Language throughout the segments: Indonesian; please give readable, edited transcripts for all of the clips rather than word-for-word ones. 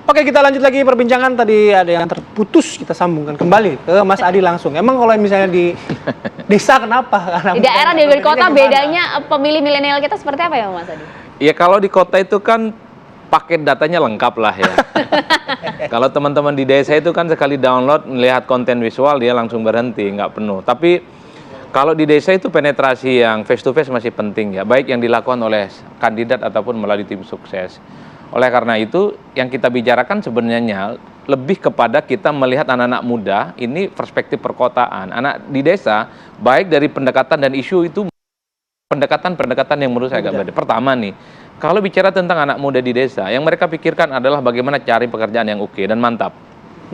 Oke, kita lanjut lagi perbincangan. Tadi ada yang terputus, kita sambungkan kembali ke Mas Adi langsung. Emang kalau misalnya di desa kenapa? Di daerah, di kota bedanya pemilih milenial kita seperti apa ya Mas Adi? Ya kalau di kota itu kan paket datanya lengkap lah ya. Kalau teman-teman di desa itu kan sekali download, melihat konten visual dia langsung berhenti, nggak penuh. Tapi kalau di desa itu penetrasi yang face to face masih penting ya, baik yang dilakukan oleh kandidat ataupun melalui tim sukses. Oleh karena itu, yang kita bicarakan sebenarnya lebih kepada kita melihat anak-anak muda, ini perspektif perkotaan. Anak di desa, baik dari pendekatan dan isu itu, pendekatan yang menurut saya agak berbeda. Pertama nih, kalau bicara tentang anak muda di desa, yang mereka pikirkan adalah bagaimana cari pekerjaan yang oke dan mantap.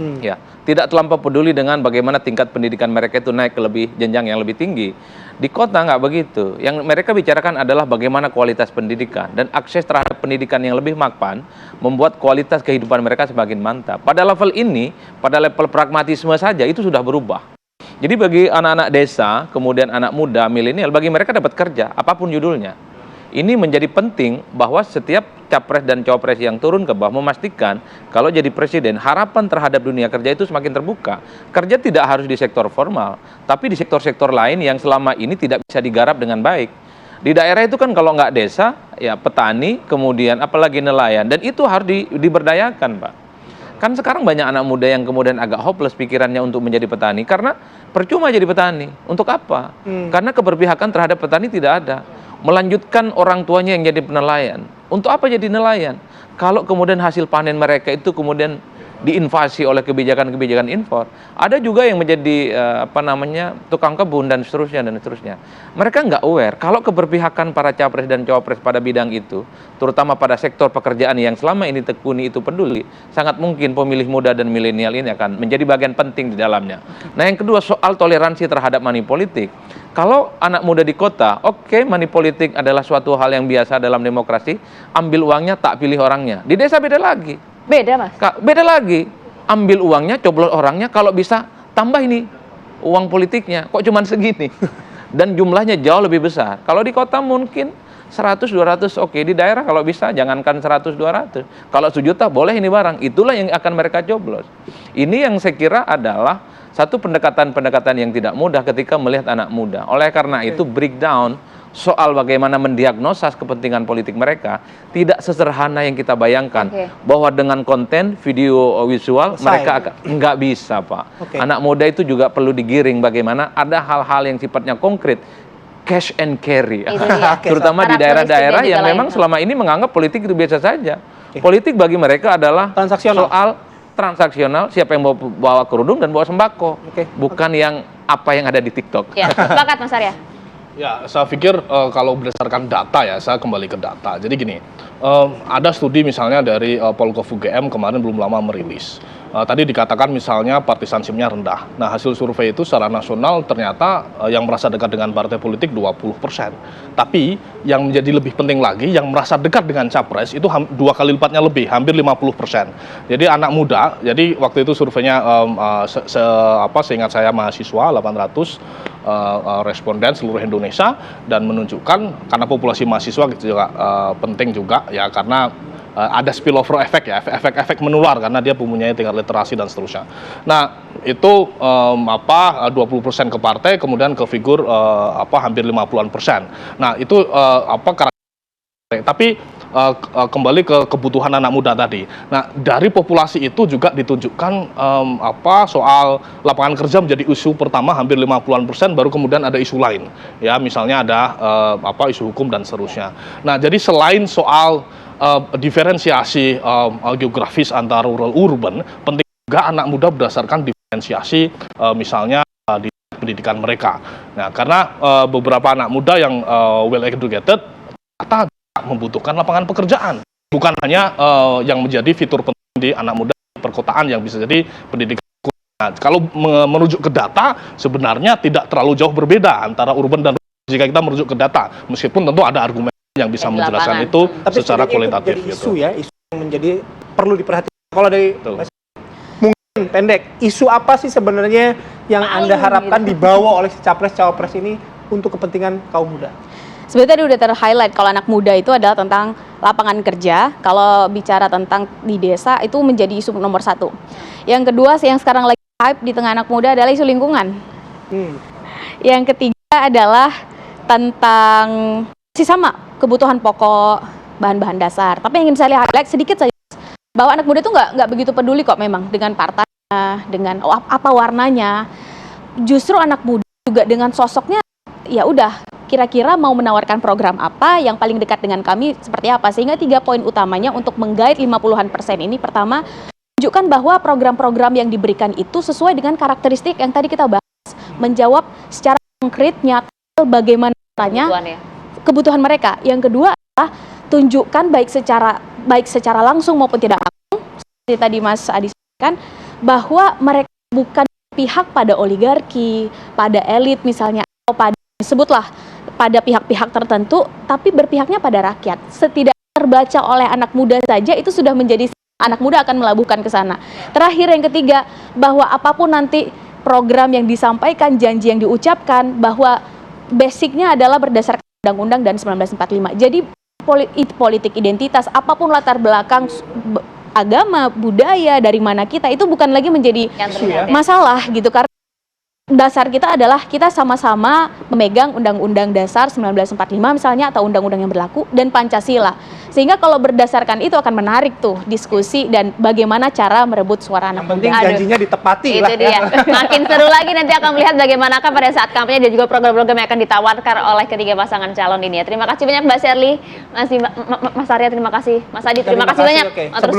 Ya, tidak terlampau peduli dengan bagaimana tingkat pendidikan mereka itu naik ke jenjang yang lebih tinggi. Di kota nggak begitu. Yang mereka bicarakan adalah bagaimana kualitas pendidikan dan akses terhadap pendidikan yang lebih mapan membuat kualitas kehidupan mereka semakin mantap. Pada level ini, pada level pragmatisme saja itu sudah berubah. Jadi bagi anak-anak desa, kemudian anak muda, milenial, bagi mereka dapat kerja, apapun judulnya. Ini menjadi penting bahwa setiap capres dan cawapres yang turun ke bawah memastikan kalau jadi presiden, harapan terhadap dunia kerja itu semakin terbuka. Kerja tidak harus di sektor formal, tapi di sektor-sektor lain yang selama ini tidak bisa digarap dengan baik. Di daerah itu kan kalau nggak desa, ya petani, kemudian apalagi nelayan, dan itu harus diberdayakan, Pak. Kan sekarang banyak anak muda yang kemudian agak hopeless pikirannya untuk menjadi petani, karena percuma jadi petani. Untuk apa? Karena keberpihakan terhadap petani tidak ada. Melanjutkan orang tuanya yang jadi penelayan. Untuk apa jadi nelayan? Kalau kemudian hasil panen mereka itu kemudian diinvasi oleh kebijakan-kebijakan impor. Ada juga yang menjadi tukang kebun dan seterusnya dan seterusnya. Mereka nggak aware kalau keberpihakan para capres dan cawapres pada bidang itu, terutama pada sektor pekerjaan yang selama ini tekuni itu peduli, sangat mungkin pemilih muda dan milenial ini akan menjadi bagian penting di dalamnya. Nah, yang kedua soal toleransi terhadap money politik. Kalau anak muda di kota, oke, money politik adalah suatu hal yang biasa dalam demokrasi, ambil uangnya tak pilih orangnya. Di desa beda lagi. Beda, Mas? Beda lagi. Ambil uangnya, coblos orangnya, kalau bisa tambah ini uang politiknya. Kok cuma segini? Dan jumlahnya jauh lebih besar. Kalau di kota mungkin 100, 200, oke. Di daerah kalau bisa jangankan 100, 200. Kalau 1 juta boleh ini barang. Itulah yang akan mereka coblos. Ini yang saya kira adalah satu pendekatan-pendekatan yang tidak mudah ketika melihat anak muda. Oleh karena itu breakdown soal bagaimana mendiagnosa kepentingan politik mereka tidak sesederhana yang kita bayangkan. Bahwa dengan konten, video, visual mereka nggak bisa, Pak. Anak muda itu juga perlu digiring bagaimana ada hal-hal yang sifatnya konkret, cash and carry, terutama di daerah-daerah yang memang selama ini menganggap politik itu biasa saja. Politik bagi mereka adalah soal transaksional, siapa yang bawa kerudung dan bawa sembako, bukan yang apa yang ada di TikTok. Ya, sepakat Mas Arya. Ya, saya pikir kalau berdasarkan data ya, saya kembali ke data. Jadi gini, ada studi misalnya dari Polgov UGM kemarin belum lama merilis. Tadi dikatakan misalnya partisanshipnya rendah. Nah, hasil survei itu secara nasional ternyata yang merasa dekat dengan partai politik 20%. Tapi yang menjadi lebih penting lagi, yang merasa dekat dengan capres itu 2 kali lipatnya lebih, hampir 50%. Jadi anak muda, jadi waktu itu surveinya seingat saya mahasiswa 800 responden seluruh Indonesia, dan menunjukkan karena populasi mahasiswa juga penting juga ya, karena ada spillover efek ya, efek menular karena dia mempunyai tingkat literasi dan seterusnya. Nah, itu 20% ke partai, kemudian ke figur hampir 50-an%. Nah, itu tapi kembali ke kebutuhan anak muda tadi. Nah, dari populasi itu juga ditunjukkan soal lapangan kerja menjadi isu pertama hampir 50-an%, baru kemudian ada isu lain. Ya, misalnya ada isu hukum dan seterusnya. Nah, jadi selain soal diferensiasi geografis antara rural urban, penting juga anak muda berdasarkan diferensiasi misalnya di pendidikan mereka. Nah, karena beberapa anak muda yang well educated ternyata membutuhkan lapangan pekerjaan, bukan hanya yang menjadi fitur penting di anak muda di perkotaan yang bisa jadi pendidikan. Nah, kalau merujuk ke data sebenarnya tidak terlalu jauh berbeda antara urban dan rural jika kita merujuk ke data, meskipun tentu ada argumen yang bisa menjelaskan itu secara kualitatif. Tapi isu ya, isu yang menjadi perlu diperhatikan. Kalau dari mungkin pendek, isu apa sih sebenarnya yang Anda harapkan dibawa oleh si capres-cawapres ini untuk kepentingan kaum muda? Sebenarnya tadi udah ter-highlight kalau anak muda itu adalah tentang lapangan kerja. Kalau bicara tentang di desa itu menjadi isu nomor 1. Yang kedua yang sekarang lagi hype di tengah anak muda adalah isu lingkungan. Yang ketiga adalah tentang masih sama kebutuhan pokok, bahan-bahan dasar. Tapi yang ingin saya highlight sedikit saja bahwa anak muda itu nggak begitu peduli kok memang dengan partainya, dengan apa warnanya. Justru anak muda juga dengan sosoknya ya udah kira-kira mau menawarkan program apa yang paling dekat dengan kami seperti apa, sehingga 3 poin utamanya untuk menggait 50% ini. Pertama, tunjukkan bahwa program-program yang diberikan itu sesuai dengan karakteristik yang tadi kita bahas, menjawab secara konkret nyata bagaimana caranya kebutuhan mereka. Yang kedua adalah tunjukkan baik secara langsung maupun tidak langsung, seperti tadi Mas Adi sampaikan, bahwa mereka bukan pihak pada oligarki, pada elit misalnya, atau pada disebutlah pada pihak-pihak tertentu, tapi berpihaknya pada rakyat. Setidaknya terbaca oleh anak muda saja itu sudah menjadi anak muda akan melabuhkan ke sana. Terakhir yang ketiga, bahwa apapun nanti program yang disampaikan, janji yang diucapkan, bahwa basicnya adalah berdasarkan Undang-Undang dan 1945. Jadi politik identitas, apapun latar belakang agama, budaya, dari mana kita, itu bukan lagi menjadi masalah gitu, karena dasar kita adalah kita sama-sama memegang Undang-Undang Dasar 1945 misalnya, atau undang-undang yang berlaku, dan Pancasila. Sehingga kalau berdasarkan itu akan menarik tuh diskusi dan bagaimana cara merebut suara anak muda. Yang penting janjinya ditepati Itu lah. dia. Makin seru lagi nanti akan melihat bagaimanakah pada saat kampanye dan juga program-program yang akan ditawarkan oleh ketiga pasangan calon ini ya. Terima kasih banyak Mbak Sherly, Mas Arya terima kasih, Mas Adi terima kasih banyak. Oke. Atur